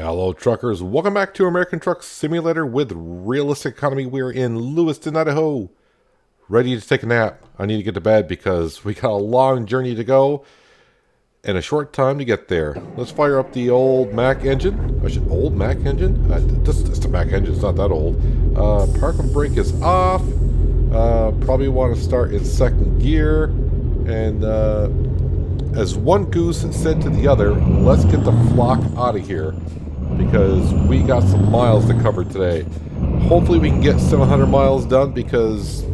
Hello truckers, welcome back to American Truck Simulator with Realistic Economy. We're in Lewiston, Idaho. Ready to take a nap. I need to get to bed because we got a long journey to go and a short time to get there. Let's fire up the old Mac engine. Old Mac engine? It's a Mac engine, it's not that old. Park and brake is off. Probably want to start in second gear. And as one goose said to the other, let's get the flock out of here, because we got some miles to cover today. Hopefully we can get 700 miles done, because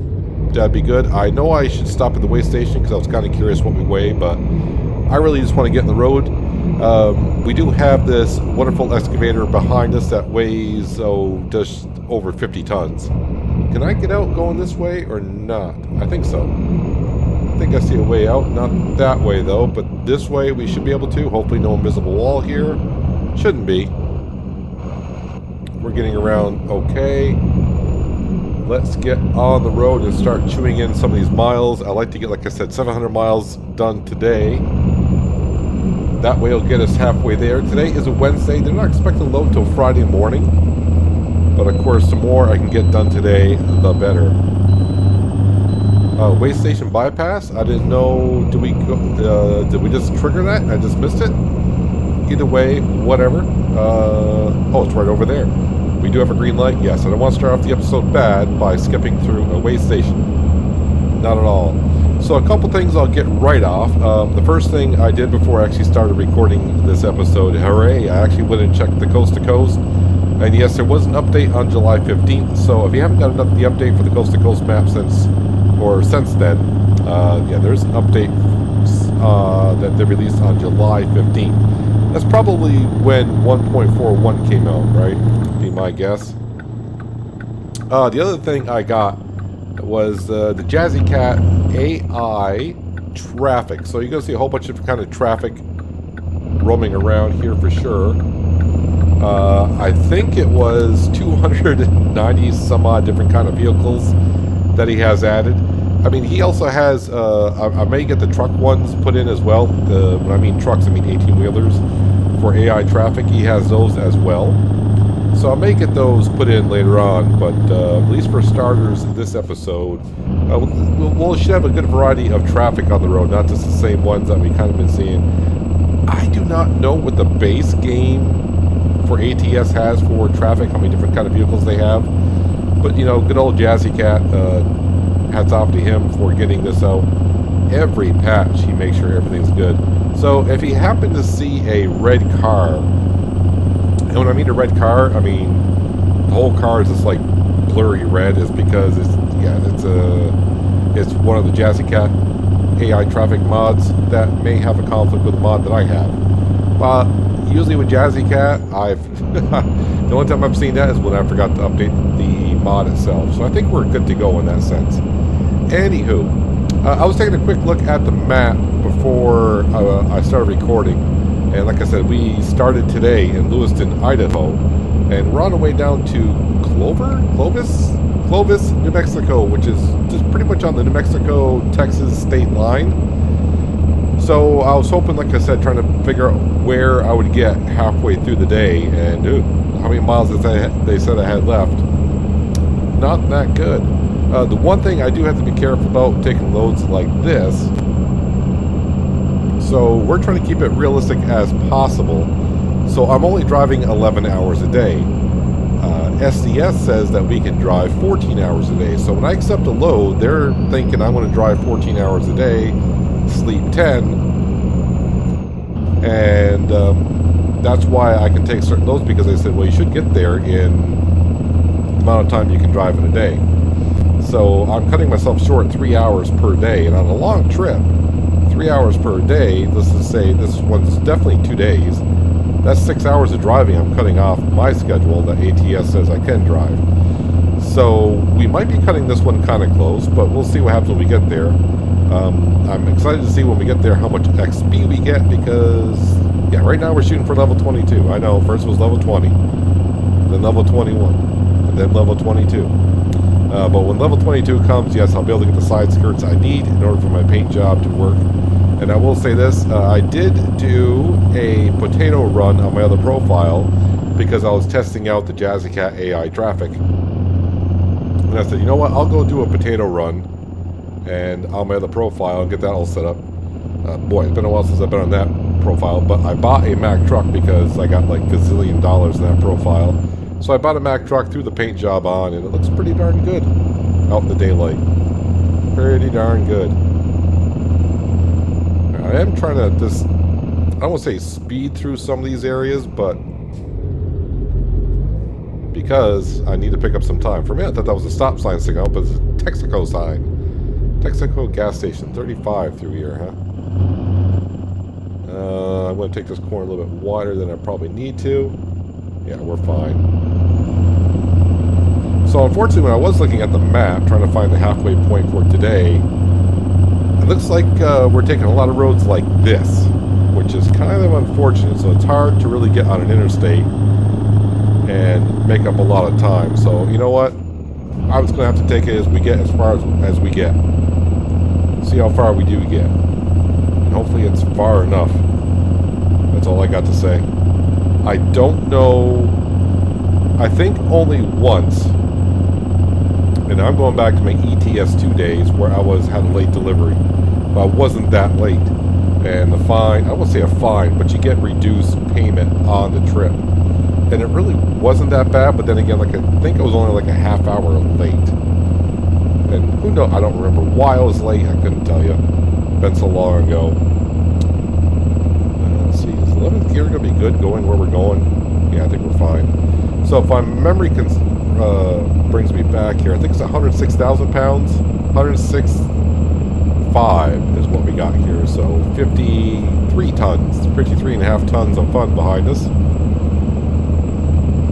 that'd be good. I know I should stop at the weigh station because I was kind of curious what we weigh, but I really just want to get in the road. We do have this wonderful excavator behind us that weighs just over 50 tons. Can I get out going this way or not? I think so. I think I see a way out. Not that way though, but this way we should be able to. Hopefully no invisible wall here. Shouldn't be. We're getting around okay. Let's get on the road and start chewing in some of these miles. I like to get, like I said, 700 miles done today. That way it'll get us halfway there. Today is a Wednesday. They're not expecting to load until Friday morning. But of course, the more I can get done today, the better. Weigh station bypass. I didn't know. Did we just trigger that? I just missed it. Either way, whatever. Oh, it's right over there. We do have a green light. Yes, I don't want to start off the episode bad by skipping through a weigh station. Not at all. So a couple things I'll get right off. The first thing I did before I actually started recording this episode, hooray! I actually went and checked the coast to coast. And yes, there was an update on July 15th. So if you haven't gotten the update for the coast to coast map since then, yeah, there's an update that they released on July 15th. That's probably when 1.41 came out, right? Be my guess. The other thing I got was the Jazzy Cat AI traffic. So you're going to see a whole bunch of kind of traffic roaming around here for sure. I think it was 290 some odd different kind of vehicles that he has added. I mean, he also has, I may get the truck ones put in as well. When I mean trucks, I mean 18-wheelers for AI traffic. He has those as well. So I may get those put in later on, but at least for starters, this episode, we should have a good variety of traffic on the road, not just the same ones that we kind of been seeing. I do not know what the base game for ATS has for traffic, how many different kind of vehicles they have. But, you know, good old Jazzy Cat, hats off to him for getting this out. Every patch, he makes sure everything's good. So if he happened to see a red car, and when I mean a red car, I mean the whole car is just like blurry red, is because it's one of the Jazzy Cat AI traffic mods that may have a conflict with the mod that I have. But usually with Jazzy Cat, the only time I've seen that is when I forgot to update the mod itself. So I think we're good to go in that sense. Anywho, I was taking a quick look at the map before I started recording. And like I said, we started today in Lewiston, Idaho. And we're on the way down to Clovis, New Mexico, which is just pretty much on the New Mexico-Texas state line. So I was hoping, like I said, trying to figure out where I would get halfway through the day. And how many miles they said I had left? Not that good. The one thing I do have to be careful about taking loads like this. So we're trying to keep it realistic as possible. So I'm only driving 11 hours a day. SDS says that we can drive 14 hours a day. So when I accept a load, they're thinking I'm going to drive 14 hours a day, sleep 10, and that's why I can take certain loads, because they said, well, you should get there in the amount of time you can drive in a day. So I'm cutting myself short 3 hours per day, and on a long trip, 3 hours per day, let's just say this one's definitely 2 days, that's 6 hours of driving I'm cutting off my schedule that ATS says I can drive. So we might be cutting this one kind of close, but we'll see what happens when we get there. I'm excited to see when we get there how much XP we get, because yeah, right now we're shooting for level 22. I know, first was level 20, then level 21, and then level 22. But when level 22 comes, yes, I'll be able to get the side skirts I need in order for my paint job to work. And I will say this, I did do a potato run on my other profile, because I was testing out the Jazzy Cat AI traffic. And I said, you know what, I'll go do a potato run and on my other profile and get that all set up. Boy, it's been a while since I've been on that profile, but I bought a Mack truck because I got like gazillion dollars in that profile. So I bought a Mack truck, threw the paint job on, and it looks pretty darn good out in the daylight. Pretty darn good. I am trying to just, I don't want to say speed through some of these areas, but because I need to pick up some time. For me, I thought that was a stop sign signal, but it's a Texaco sign. Texaco gas station, 35 through here, huh? I'm going to take this corner a little bit wider than I probably need to. Yeah, we're fine. So unfortunately, when I was looking at the map, trying to find the halfway point for today, it looks like we're taking a lot of roads like this, which is kind of unfortunate. So it's hard to really get on an interstate and make up a lot of time. So you know what? I was going to have to take it as we get, as far as we get. See how far we do get. And hopefully it's far enough. That's all I got to say. I don't know. I think only once, and I'm going back to my ETS2 days where I had a late delivery, but I wasn't that late. And the fine, I won't say a fine, but you get reduced payment on the trip. And it really wasn't that bad, but then again, like I think it was only like a half hour late. And who knows, I don't remember why I was late, I couldn't tell you. Been so long ago. Let's see, is 11th gear going to be good going where we're going? Yeah, I think we're fine. So if my memory brings me back here, I think it's 106,000 pounds. 106.5 is what we got here. So 53 tons, 53.5 tons of fun behind us.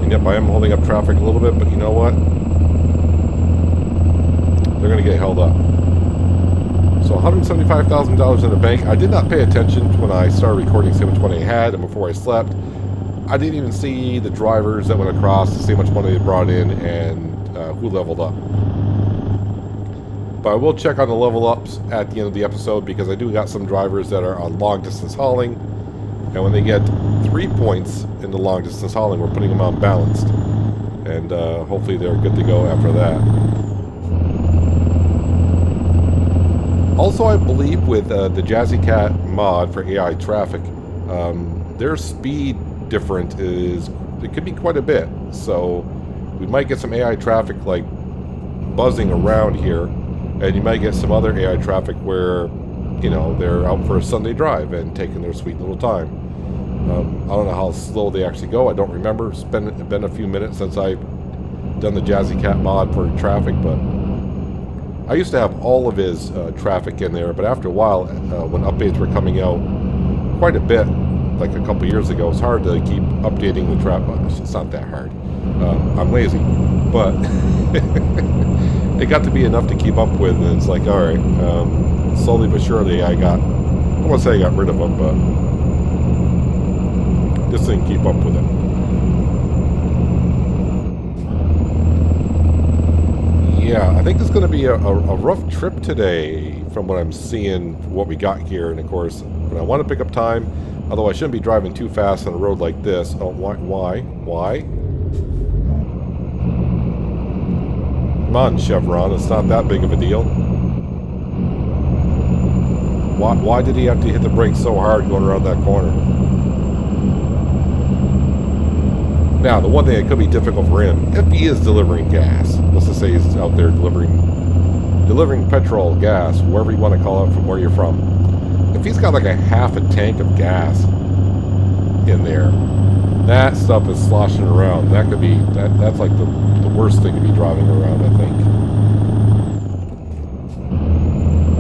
And yep, I am holding up traffic a little bit, but you know what? They're going to get held up. So $175,000 in the bank. I did not pay attention when I started recording to see how much money I had, and before I slept, I didn't even see the drivers that went across to see how much money they brought in and who leveled up. But I will check on the level ups at the end of the episode because I do got some drivers that are on long distance hauling, and when they get 3 points in the long distance hauling, we're putting them on balanced, and hopefully they're good to go after that. Also, I believe with the Jazzy Cat mod for AI traffic, their speed difference it could be quite a bit. So we might get some AI traffic like buzzing around here, and you might get some other AI traffic where, you know, they're out for a Sunday drive and taking their sweet little time. I don't know how slow they actually go. I don't remember. It's been a few minutes since I've done the Jazzy Cat mod for traffic, but I used to have all of his traffic in there, but after a while, when updates were coming out quite a bit, like a couple years ago, it's hard to keep updating the traffic. It's not that hard. I'm lazy, but it got to be enough to keep up with, and it's like, all right, slowly but surely I won't say I got rid of them, but just didn't keep up with it. Yeah, I think it's going to be a rough trip today from what I'm seeing, what we got here. And of course, when I want to pick up time, although I shouldn't be driving too fast on a road like this. Oh, why? Come on, Chevron, it's not that big of a deal. Why did he have to hit the brakes so hard going around that corner? Now, the one thing that could be difficult for him, if he is delivering gas, let's just say he's out there delivering petrol, gas, wherever you want to call it, from where you're from. If he's got like a half a tank of gas in there, that stuff is sloshing around. That could be, that's like the worst thing to be driving around, I think.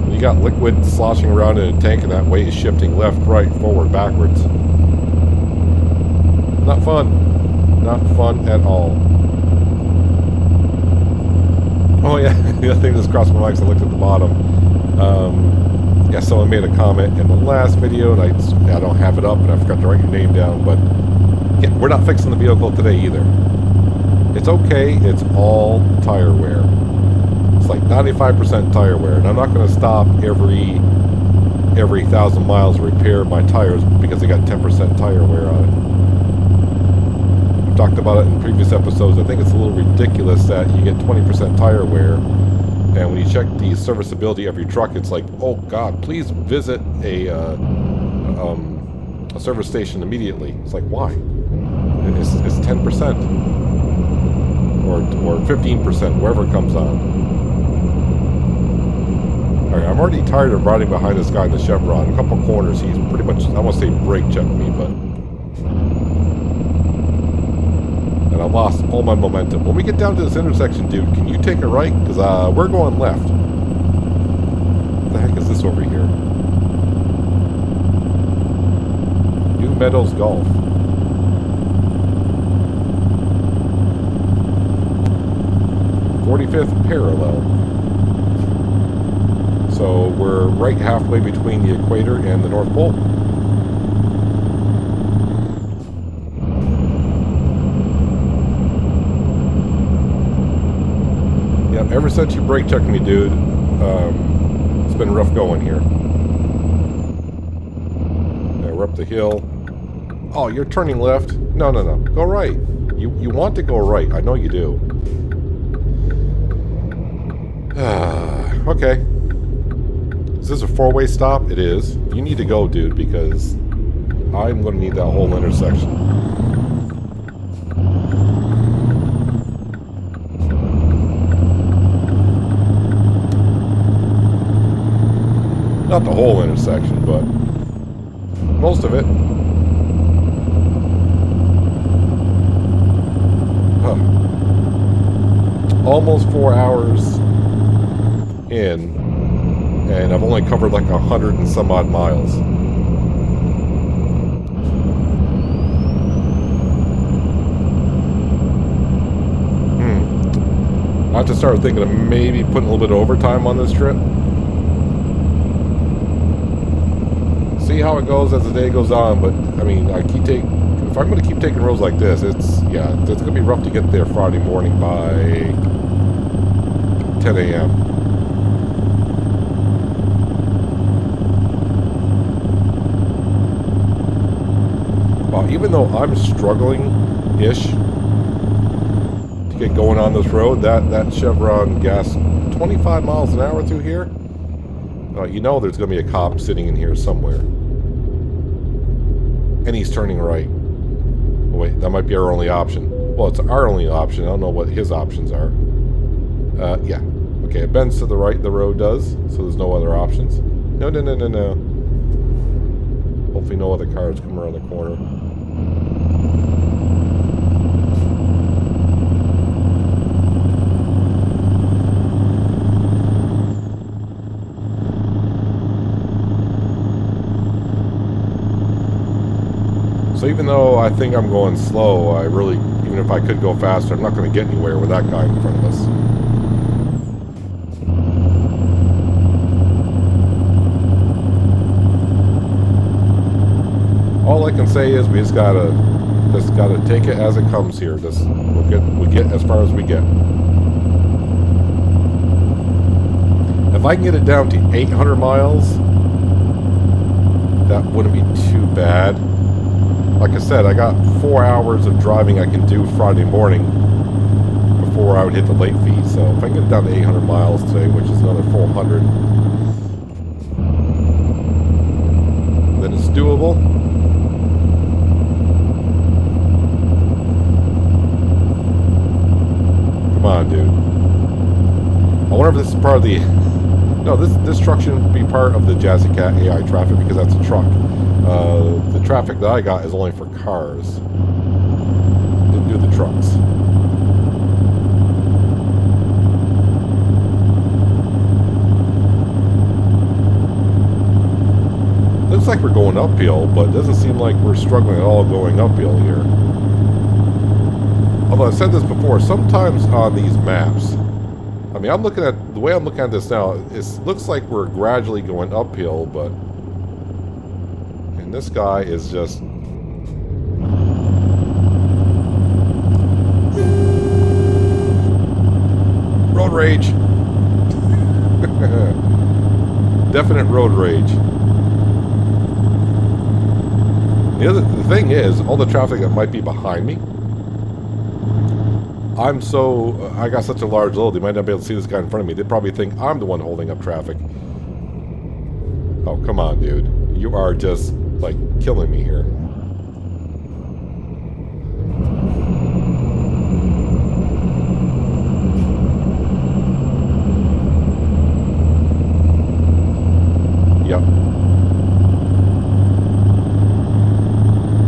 When you got liquid sloshing around in a tank and that weight is shifting left, right, forward, backwards. Not fun. Not fun at all. Oh yeah, the other thing that's crossed my mind, I looked at the bottom. Yeah, someone made a comment in the last video, and I don't have it up, and I forgot to write your name down, but yeah, we're not fixing the vehicle today either. It's okay, it's all tire wear. It's like 95% tire wear, and I'm not going to stop every 1,000 miles to repair my tires because they got 10% tire wear on it. I've talked about it in previous episodes. I think it's a little ridiculous that you get 20% tire wear, and when you check the serviceability of your truck, it's like, oh God, please visit a service station immediately. It's like, why? It's 10% or 15%, wherever it comes on. Alright, I'm already tired of riding behind this guy in the Chevron. A couple corners, he's pretty much, I won't say brake checked me, but... And I lost all my momentum. When we get down to this intersection, dude, can you take a right? Because we're going left. What the heck is this over here? New Meadows Golf. .45th parallel. So we're right halfway between the equator and the North Pole. Yep, ever since you brake checked me, dude, it's been rough going here. Yeah, we're up the hill. Oh, you're turning left? No, no, no. Go right. You want to go right. I know you do. Okay. Is this a four-way stop? It is. You need to go, dude, because I'm going to need that whole intersection. Not the whole intersection, but most of it. Huh. Almost 4 hours in, and I've only covered like 100 and some odd miles. I just started thinking of maybe putting a little bit of overtime on this trip. See how it goes as the day goes on, but I mean, if I'm going to keep taking roads like this, it's going to be rough to get there Friday morning by 10 a.m. Wow, even though I'm struggling-ish to get going on this road, that Chevron gas 25 miles an hour through here, you know there's going to be a cop sitting in here somewhere. And he's turning right. Oh, wait, that might be our only option. Well, it's our only option. I don't know what his options are. Yeah. Okay, it bends to the right, the road does, so there's no other options. No, no, no, no, no. Hopefully no other cars come around the corner. So even though I think I'm going slow, even if I could go faster, I'm not going to get anywhere with that guy in front of us. All I can say is we just gotta take it as it comes here. We'll get as far as we get. If I can get it down to 800 miles, that wouldn't be too bad. Like I said, I got 4 hours of driving I can do Friday morning before I would hit the late fee. So if I can get it down to 800 miles today, which is another 400, then it's doable. Come on, dude. I wonder if this is part of the... No, this truck shouldn't be part of the Jazzy Cat AI traffic because that's a truck. The traffic that I got is only for cars. Didn't do the trucks. Looks like we're going uphill, but it doesn't seem like we're struggling at all going uphill here. Although I've said this before, sometimes on these maps, I mean, the way I'm looking at this now, it looks like we're gradually going uphill, but this guy is just... Road rage! Definite road rage. The thing is, all the traffic that might be behind me I got such a large load, they might not be able to see this guy in front of me. They probably think I'm the one holding up traffic. Oh, come on, dude. You are just, like, killing me here. Yep.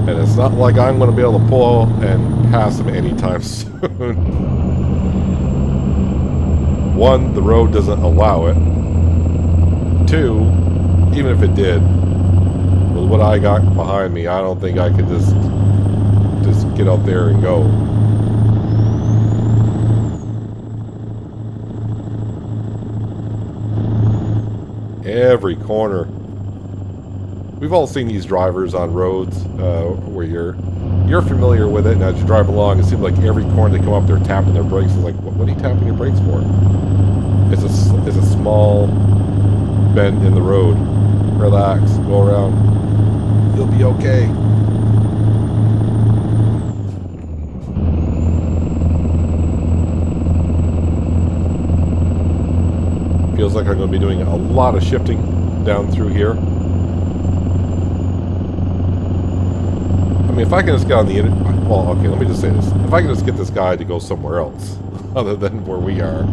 And it's not like I'm going to be able to pull and pass him anytime soon. One, the road doesn't allow it. Two, even if it did, with what I got behind me, I don't think I could just get out there and go. Every corner. We've all seen these drivers on roads where you're familiar with it, and as you drive along, it seems like every corner they come up, they're tapping their brakes. It's like, what are you tapping your brakes for? It's a small bend in the road. Relax, go around. You'll be okay. Feels like I'm going to be doing a lot of shifting down through here. I mean, if I can just get on the well, okay, let me just say this. If I can just get this guy to go somewhere else other than where we are.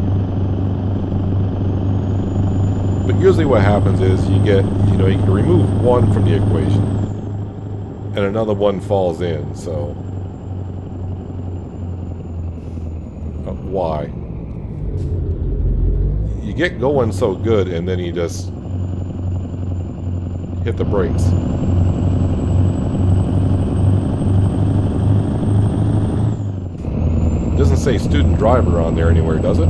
But usually what happens is you can remove one from the equation and another one falls in, so why? You get going so good and then you just hit the brakes. It doesn't say student driver on there anywhere, does it?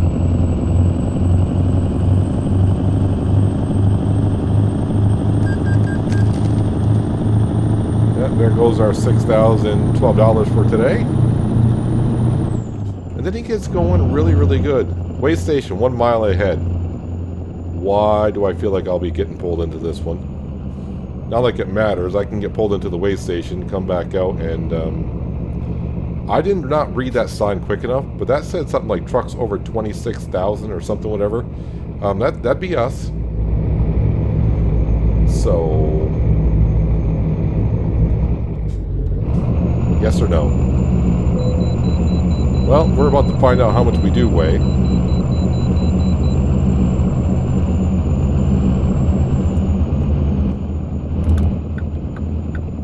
There goes our $6,012 for today. And then he gets going really, really good. Way station, 1 mile ahead. Why do I feel like I'll be getting pulled into this one? Not like it matters. I can get pulled into the way station, come back out, and I did not read that sign quick enough, but that said something like trucks over 26,000 or something, whatever. That'd be us. So... yes or no? Well, we're about to find out how much we do weigh.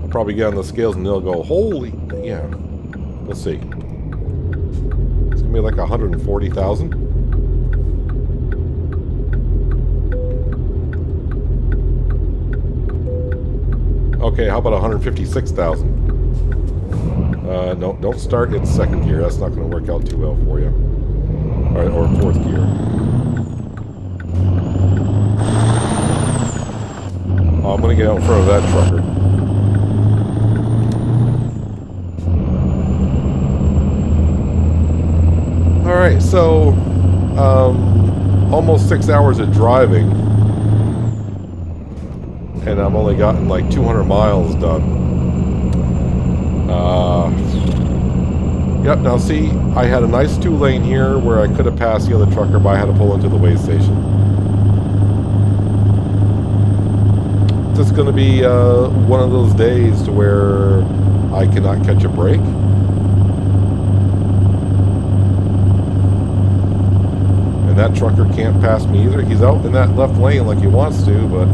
I'll probably get on the scales and they'll go, holy... yeah. Let's see. It's going to be like 140,000. Okay, how about 156,000? No, don't start in second gear. That's not going to work out too well for you. Or fourth gear. Oh, I'm going to get out in front of that trucker. Alright, so almost 6 hours of driving. And I've only gotten like 200 miles done. Yep, now see, I had a nice 2-lane here where I could have passed the other trucker, but I had to pull into the way station. It's just going to be one of those days to where I cannot catch a break. And that trucker can't pass me either. He's out in that left lane like he wants to, but...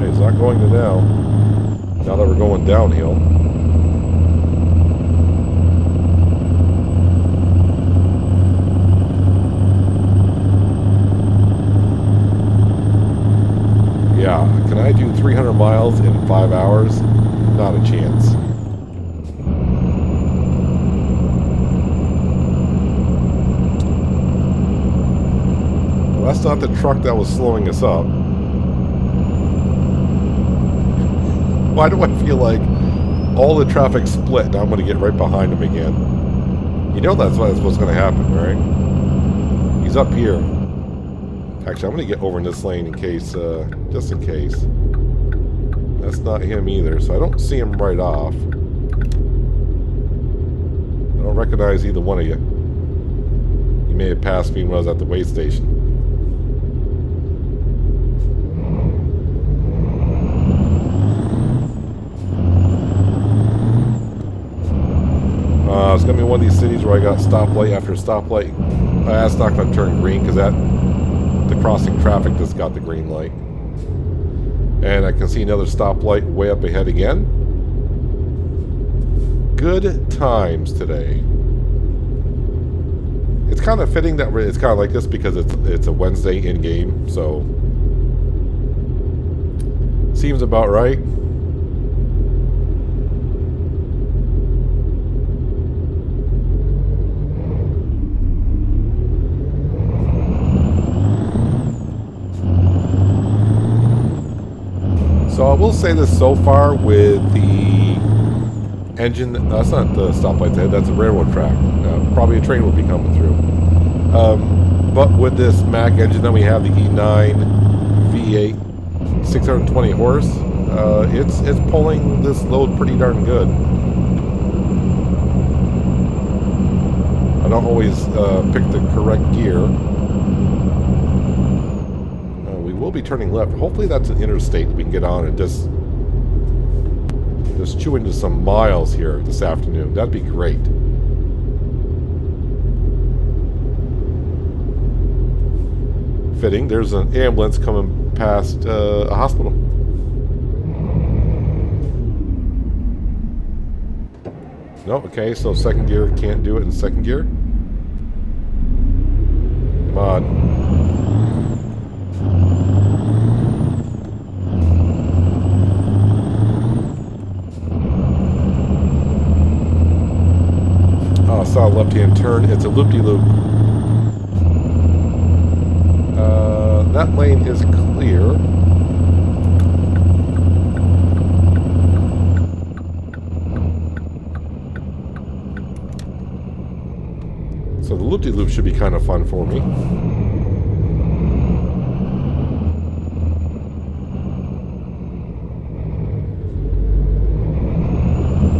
he's not going to now. Now that we're going downhill. Yeah, can I do 300 miles in 5 hours? Not a chance. Well, that's not the truck that was slowing us up. Why do I feel like all the traffic split and I'm going to get right behind him again? You know that's what's going to happen, right? He's up here. Actually, I'm going to get over in this lane in case, just in case. That's not him either, so I don't see him right off. recognize either one of you. You may have passed me when I was at the weigh station. It's going to be one of these cities where I got stoplight after stoplight. That's not going to turn green because the crossing traffic just got the green light. And I can see another stoplight way up ahead again. Good times today. It's kind of fitting that it's kind of like this because it's a Wednesday in game, so seems about right. So I will say this so far with the engine, that's not the stoplight there, that's a railroad track. Probably a train will be coming through. But with this Mack engine that we have, the E9 V8, 620 horse, it's pulling this load pretty darn good. I don't always pick the correct gear. We'll be turning left. Hopefully that's an interstate we can get on and just chew into some miles here this afternoon. That'd be great. Fitting. There's an ambulance coming past a hospital. No, okay, so second gear can't do it in second gear. Come on. I saw a left-hand turn. It's a loop-de-loop. That lane is clear. So the loop-de-loop should be kind of fun for me.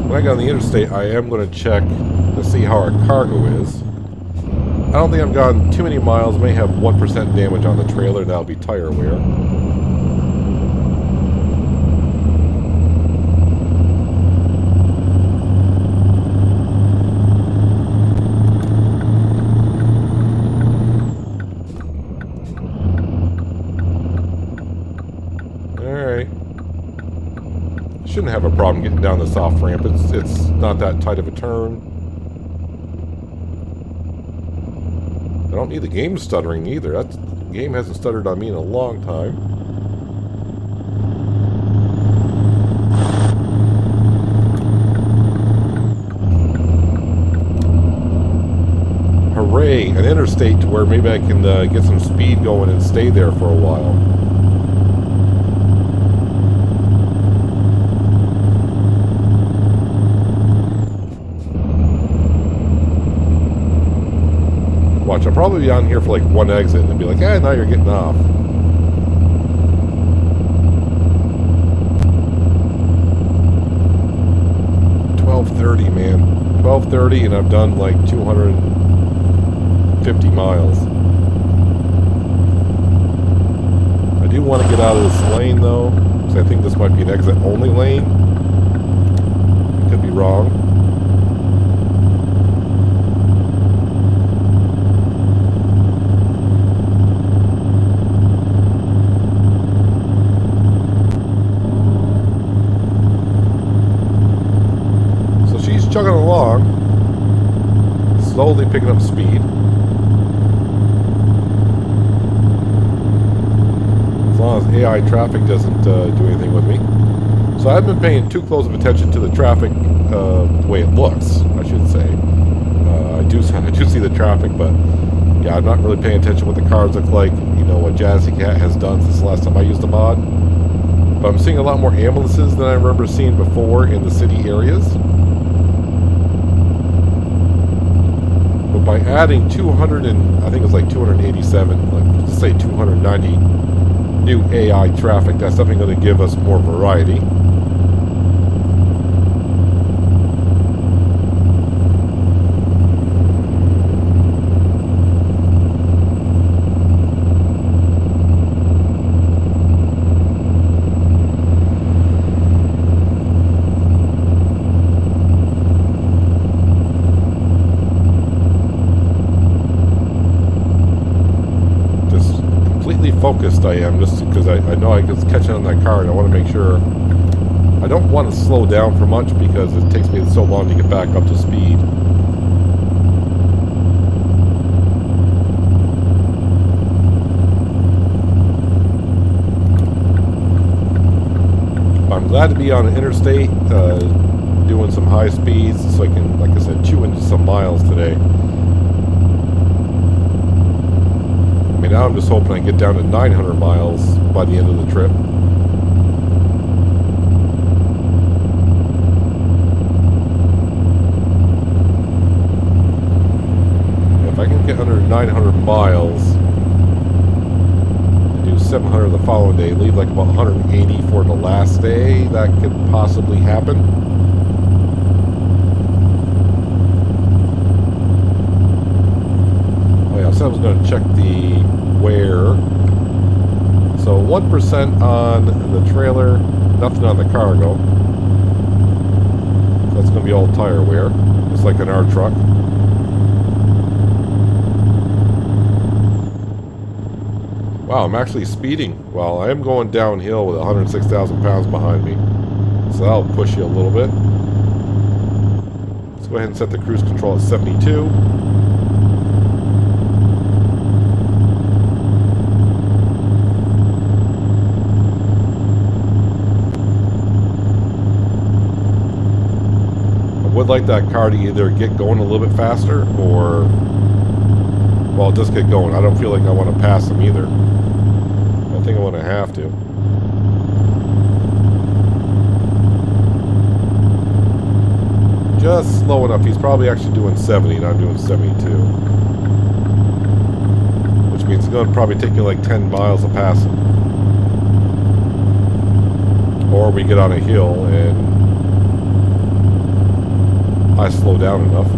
When I get on the interstate, I am going to check to see how our cargo is. I don't think I've gone too many miles. May have 1% damage on the trailer, and that'll be tire wear. Alright. Shouldn't have a problem getting down this off ramp. It's not that tight of a turn. I don't need the game stuttering either. The game hasn't stuttered on me in a long time. Hooray! An interstate to where maybe I can get some speed going and stay there for a while. Watch, I'll probably be on here for like one exit and be like, now you're getting off. $12.30, man. $12.30 and I've done like 250 miles. I do want to get out of this lane though, because I think this might be an exit only lane. I could be wrong. Chugging along, slowly picking up speed. As long as AI traffic doesn't do anything with me. So I haven't been paying too close of attention to the traffic, the way it looks, I should say. I do see the traffic, but yeah, I'm not really paying attention to what the cars look like. You know, what Jazzy Cat has done since the last time I used the mod. But I'm seeing a lot more ambulances than I remember seeing before in the city areas. By adding 200 and I think it's like 287, like let's say 290 new AI traffic, that's definitely going to give us more variety. focused I am, just because I know I can catch it on that car, and I want to make sure. I don't want to slow down for much because it takes me so long to get back up to speed. I'm glad to be on an interstate, doing some high speeds, so I can, like I said, chew into some miles today. I mean, now I'm just hoping I get down to 900 miles by the end of the trip. If I can get under 900 miles and do 700 the following day, leave like about 180 for the last day, that could possibly happen. Oh yeah, so I was going to check the wear. So 1% on the trailer, nothing on the cargo. So that's going to be all tire wear, just like in our truck. Wow, I'm actually speeding. Well, I am going downhill with 106,000 pounds behind me. So that'll push you a little bit. Let's go ahead and set the cruise control at 72. I would like that car to either get going a little bit faster or, well, just get going. I don't feel like I want to pass them either. I think I want to have to. Just slow enough. He's probably actually doing 70 and I'm doing 72. Which means it's going to probably take you like 10 miles to pass him. Or we get on a hill and I slow down enough.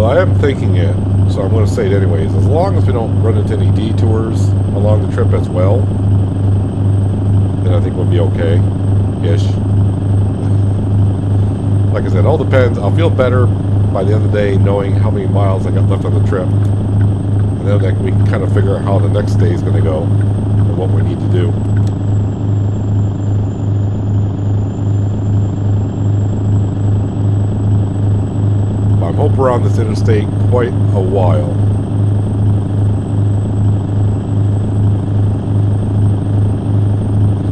I am thinking it, so I'm going to say it anyways. As long as we don't run into any detours along the trip as well, then I think we'll be okay-ish. Like I said, it all depends. I'll feel better by the end of the day knowing how many miles I got left on the trip. And then we can kind of figure out how the next day is going to go and what we need to do. I hope we're on this interstate quite a while.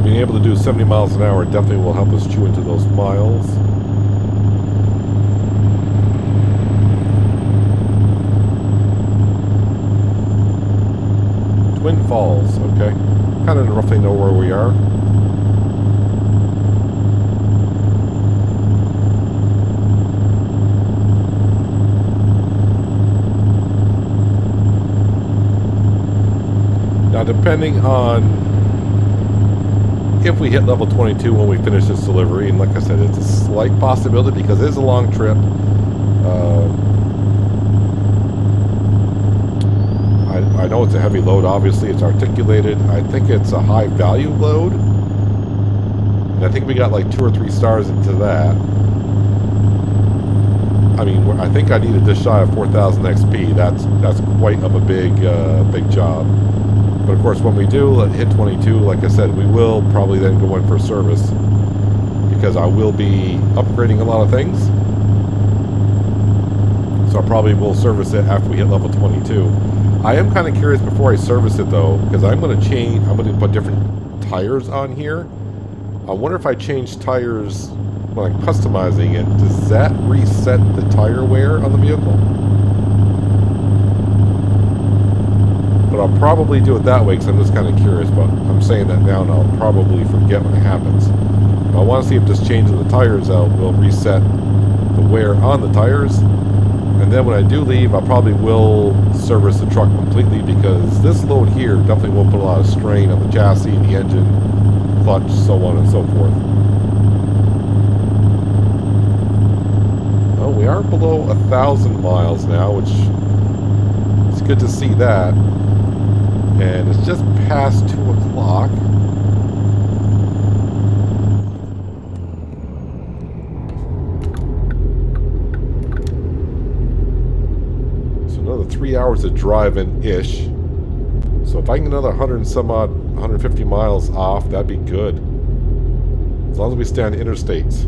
Being able to do 70 miles an hour definitely will help us chew into those miles. Twin Falls, okay. Kind of roughly know where we are. Now, depending on if we hit level 22 when we finish this delivery, and like I said, it's a slight possibility because it is a long trip. I know it's a heavy load, obviously. It's articulated. I think it's a high value load. And I think we got like 2 or 3 stars into that. I mean, I think I needed just shy of 4,000 XP. That's quite of a big job. But of course, when we do hit 22, like I said, we will probably then go in for service because I will be upgrading a lot of things. So I probably will service it after we hit level 22. I am kind of curious before I service it though, because I'm going to put different tires on here. I wonder if I change tires when I'm customizing it, does that reset the tire wear on the vehicle? But I'll probably do it that way because I'm just kind of curious, but I'm saying that now and I'll probably forget when it happens. But I want to see if just changing the tires out will reset the wear on the tires. And then when I do leave, I probably will service the truck completely because this load here definitely will put a lot of strain on the chassis, the engine, clutch, so on and so forth. Well, we are below 1,000 miles now, which is good to see that. And it's just past 2 o'clock. o'clock. So another 3 hours of driving-ish. So if I can get another 100 and some odd, 150 miles off, that'd be good. As long as we stay on interstates.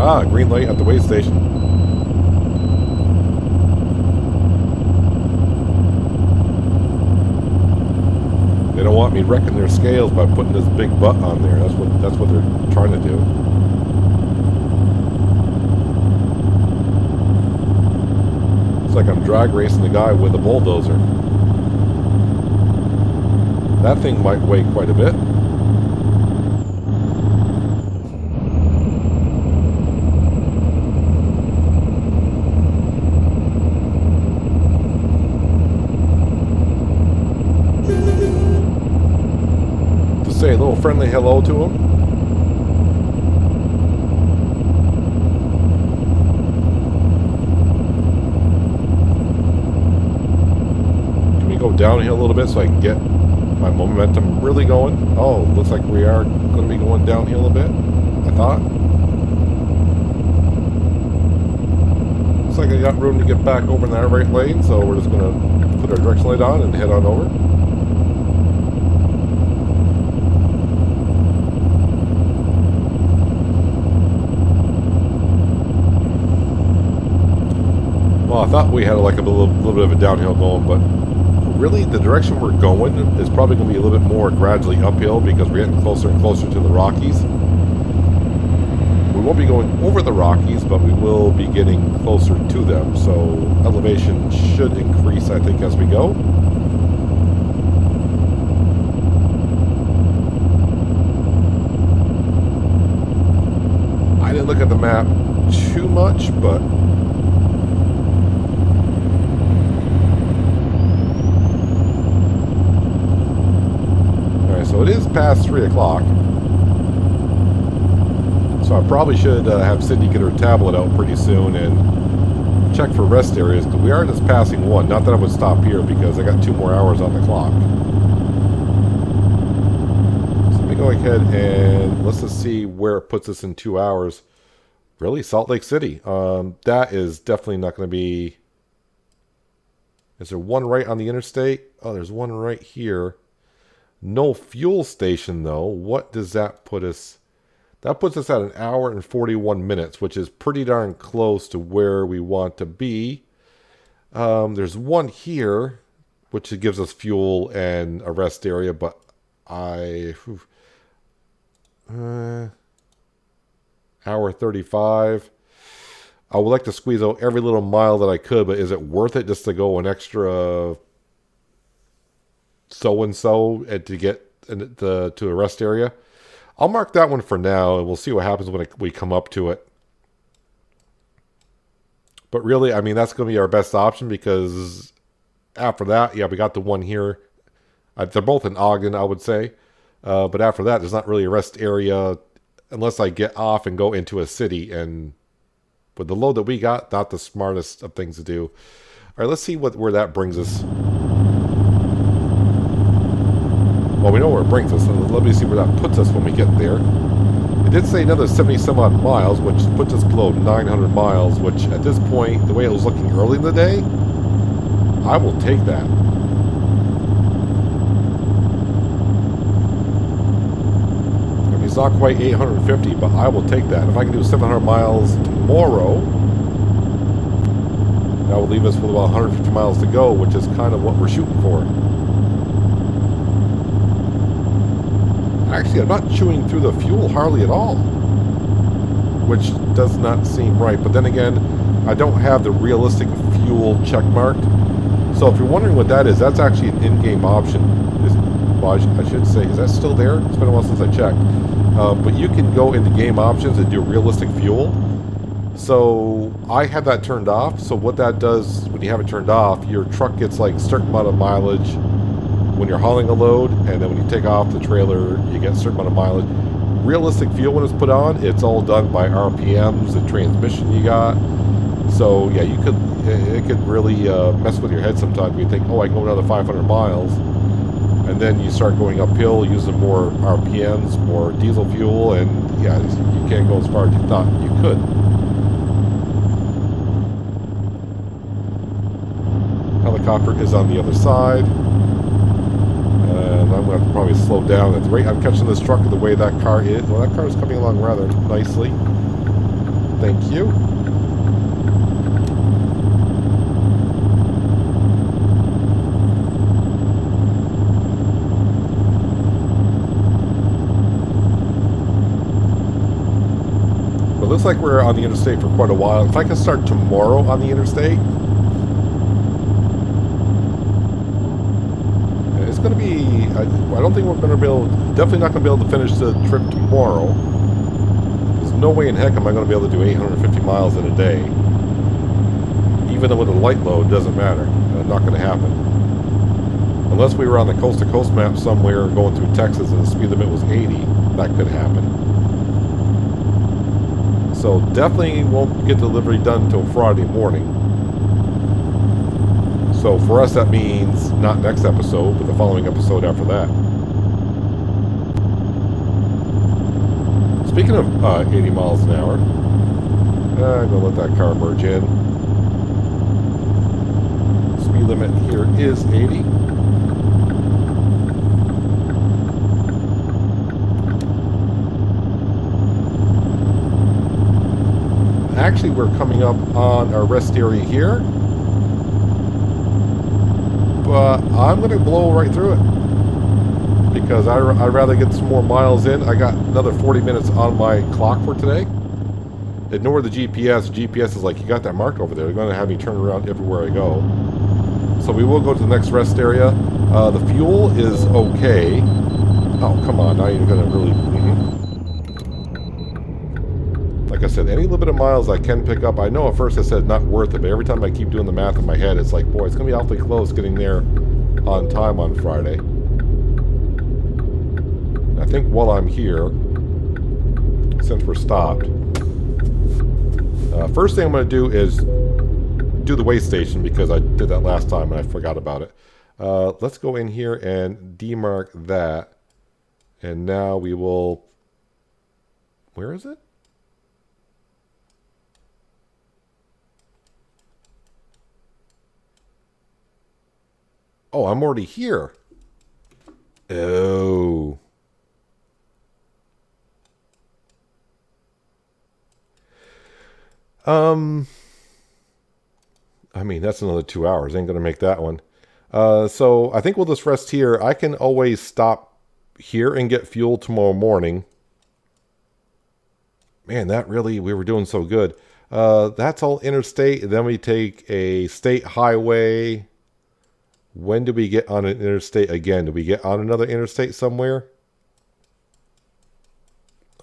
Ah, green light at the way station. They don't want me wrecking their scales by putting this big butt on there. That's what they're trying to do. It's like I'm drag racing the guy with a bulldozer. That thing might weigh quite a bit. Say a little friendly hello to him. Can we go downhill a little bit so I can get my momentum really going? Oh, looks like we are going to be going downhill a bit, I thought. Looks like I got room to get back over in that right lane, so we're just going to put our direction light on and head on over. Well, I thought we had like a little bit of a downhill going, but really the direction we're going is probably going to be a little bit more gradually uphill because we're getting closer and closer to the Rockies. We won't be going over the Rockies, but we will be getting closer to them, so elevation should increase, I think, as we go. I didn't look at the map too much, but so it is past 3 o'clock. So I probably should have Sydney get her tablet out pretty soon and check for rest areas, because we are just passing one. Not that I would stop here because I got 2 more hours on the clock. So let me go ahead and let's just see where it puts us in 2 hours. Really? Salt Lake City. That is definitely not going to be... Is there one right on the interstate? Oh, there's one right here. No fuel station, though. What does that put us? That puts us at 1 hour and 41 minutes, which is pretty darn close to where we want to be. There's one here, which gives us fuel and a rest area, but hour 35. I would like to squeeze out every little mile that I could, but is it worth it just to go an extra so-and-so and to get to a rest area? I'll mark that one for now, and we'll see what happens when we come up to it. But really, I mean, that's going to be our best option, because after that, yeah, we got the one here. They're both in Ogden, I would say. But after that, there's not really a rest area unless I get off and go into a city. And with the load that we got, not the smartest of things to do. All right, let's see where that brings us. Well, we know where it brings us, so let me see where that puts us when we get there. It did say another 70-some-odd miles, which puts us below 900 miles, which at this point, the way it was looking early in the day, I will take that. I mean, it's not quite 850, but I will take that. If I can do 700 miles tomorrow, that will leave us with about 150 miles to go, which is kind of what we're shooting for. Actually, I'm not chewing through the fuel hardly at all, which does not seem right. But then again, I don't have the realistic fuel check marked. So if you're wondering what that is, that's actually an in-game option. Well, I should say, is that still there? It's been a while since I checked. But you can go into game options and do realistic fuel. So I have that turned off. So what that does when you have it turned off, your truck gets like a certain amount of mileage when you're hauling a load, and then when you take off the trailer, you get a certain amount of mileage. realistic feel when it's put on. It's all done by RPMs, the transmission you got. So yeah, it could really mess with your head sometimes. You think, oh, I can go another 500 miles, and then you start going uphill using more RPMs, more diesel fuel, and yeah, you can't go as far as you thought you could. Helicopter is on the other side, and I'm going to have to probably slow down. At the rate I'm catching this truck, the way that car is, well, that car is coming along rather nicely. Thank you. It looks like we're on the interstate for quite a while. If I can start tomorrow on the interstate, it's going to be, I don't think we're going to be able, definitely not going to be able to finish the trip tomorrow. There's no way in heck am I going to be able to do 850 miles in a day. Even though with a light load, it doesn't matter. Not going to happen. Unless we were on the coast-to-coast map somewhere going through Texas and the speed limit was 80, that could happen. So definitely won't get delivery done until Friday morning. So for us that means not next episode, but the following episode after that. Speaking of 80 miles an hour, I'm going to let that car merge in. Speed limit here is 80. Actually, we're coming up on our rest area here, but I'm going to blow right through it because I'd rather get some more miles in. I got another 40 minutes on my clock for today. Ignore the GPS. GPS is like, you got that marked over there. They're going to have me turn around everywhere I go. So we will go to the next rest area. The fuel is okay. Oh, come on. Now you're going to really... Like I said, any little bit of miles I can pick up. I know at first I said not worth it, but every time I keep doing the math in my head, it's like, boy, it's going to be awfully close getting there on time on Friday. And I think while I'm here, since we're stopped, first thing I'm going to do is do the weigh station because I did that last time and I forgot about it. Let's go in here and demark that. And now we will... Where is it? Oh, I'm already here. Oh. I mean, that's another 2 hours. Ain't gonna make that one. So I think we'll just rest here. I can always stop here and get fuel tomorrow morning. Man, that really, we were doing so good. That's all interstate. Then we take a state highway. When do we get on an interstate again? Do we get on another interstate somewhere?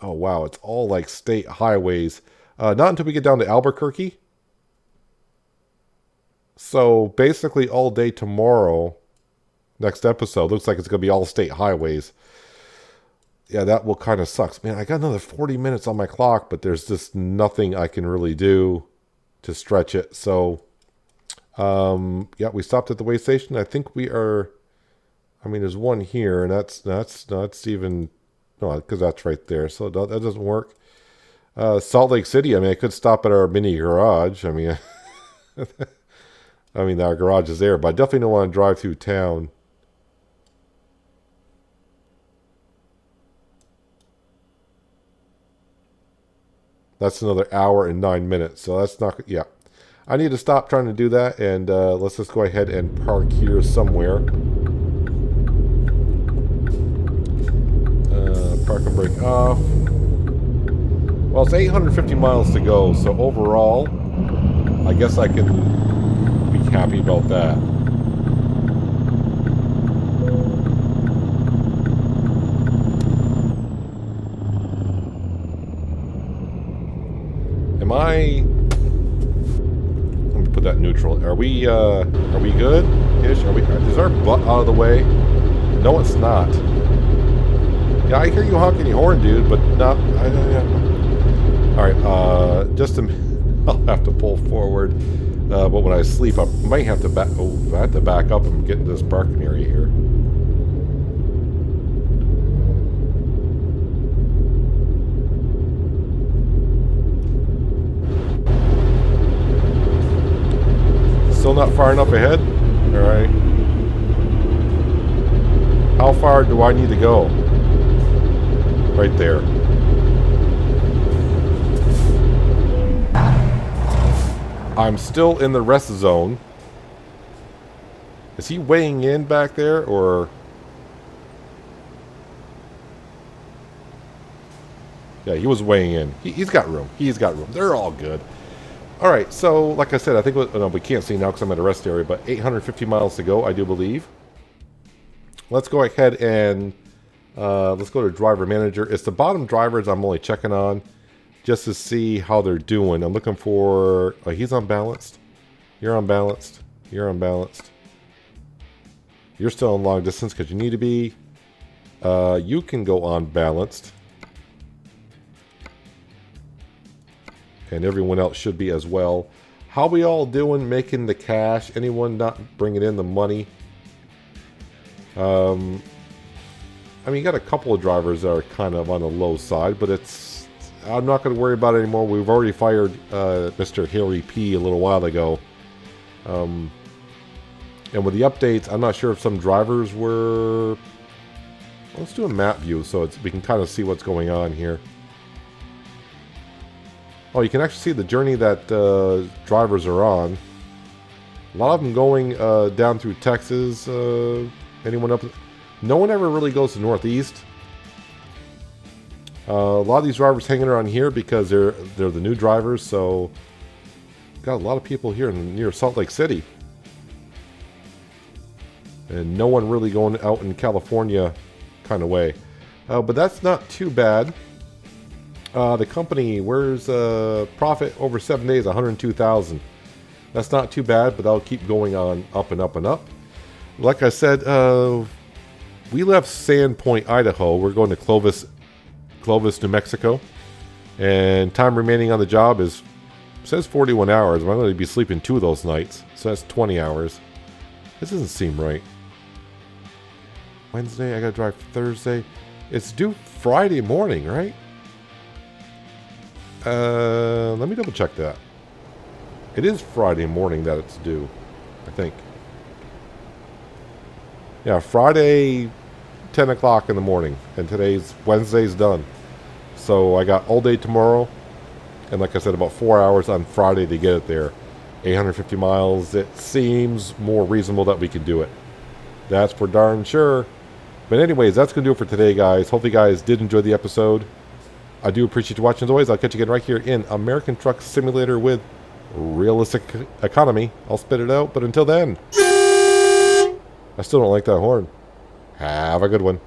Oh, wow. It's all like state highways. Not until we get down to Albuquerque. So basically all day tomorrow, next episode, looks like it's going to be all state highways. Yeah, that will kind of sucks. Man, I got another 40 minutes on my clock, but there's just nothing I can really do to stretch it. So... yeah, we stopped at the weigh station. I think we are, I mean, there's one here, and that's even, no, because that's right there, so that doesn't work. Salt Lake City, I mean, I could stop at our mini garage. I mean, I mean, our garage is there, but I definitely don't want to drive through town. That's another hour and 9 minutes, so that's not, yeah. I need to stop trying to do that, and let's just go ahead and park here somewhere. Park and brake off. Well, it's 850 miles to go, so overall, I guess I can be happy about that. Am I... Put that neutral. Are we good? Ish? Is our butt out of the way? No, it's not. Yeah, I hear you honking your horn, dude, but not. Alright, just a I'll have to pull forward. But when I sleep, I might have to back. Oh, I have to back up and get into this parking area here. Still not far enough ahead? Alright. How far do I need to go? Right there. I'm still in the rest zone. Is he weighing in back there, or... Yeah, he was weighing in. He's got room. He's got room. They're all good. Alright, so, like I said, I think... No, we can't see now because I'm at a rest area, but 850 miles to go, I do believe. Let's go ahead and... let's go to driver manager. It's the bottom drivers I'm only checking on just to see how they're doing. I'm looking for... he's unbalanced. You're unbalanced. You're unbalanced. You're still in long distance because you need to be. You can go unbalanced. And everyone else should be as well. How we all doing making the cash? Anyone not bringing in the money? I mean, you got a couple of drivers that are kind of on the low side, but it's... I'm not going to worry about it anymore. We've already fired Mr. Harry P. a little while ago. And with the updates, I'm not sure if some drivers were... Let's do a map view so we can kind of see what's going on here. Oh, you can actually see the journey that drivers are on. A lot of them going down through Texas. Anyone up... No one ever really goes to Northeast. A lot of these drivers hanging around here because they're the new drivers, so... Got a lot of people here near Salt Lake City. And no one really going out in California kind of way. But that's not too bad. The company, where's profit over 7 days, 102,000. That's not too bad, but that'll keep going on up and up and up. Like I said, we left Sandpoint, Idaho. We're going to Clovis, New Mexico. And time remaining on the job is, says 41 hours. But I'm going to be sleeping 2 of those nights. So that's 20 hours. This doesn't seem right. Wednesday, I got to drive Thursday. It's due Friday morning, right? Let me double check that. It is Friday morning that it's due, I think. Yeah, Friday, 10 o'clock in the morning. And Wednesday's done. So I got all day tomorrow. And like I said, about 4 hours on Friday to get it there. 850 miles. It seems more reasonable that we can do it. That's for darn sure. But anyways, that's going to do it for today, guys. Hopefully you guys did enjoy the episode. I do appreciate you watching as always. I'll catch you again right here in American Truck Simulator with Realistic Economy. I'll spit it out, but until then, I still don't like that horn. Have a good one.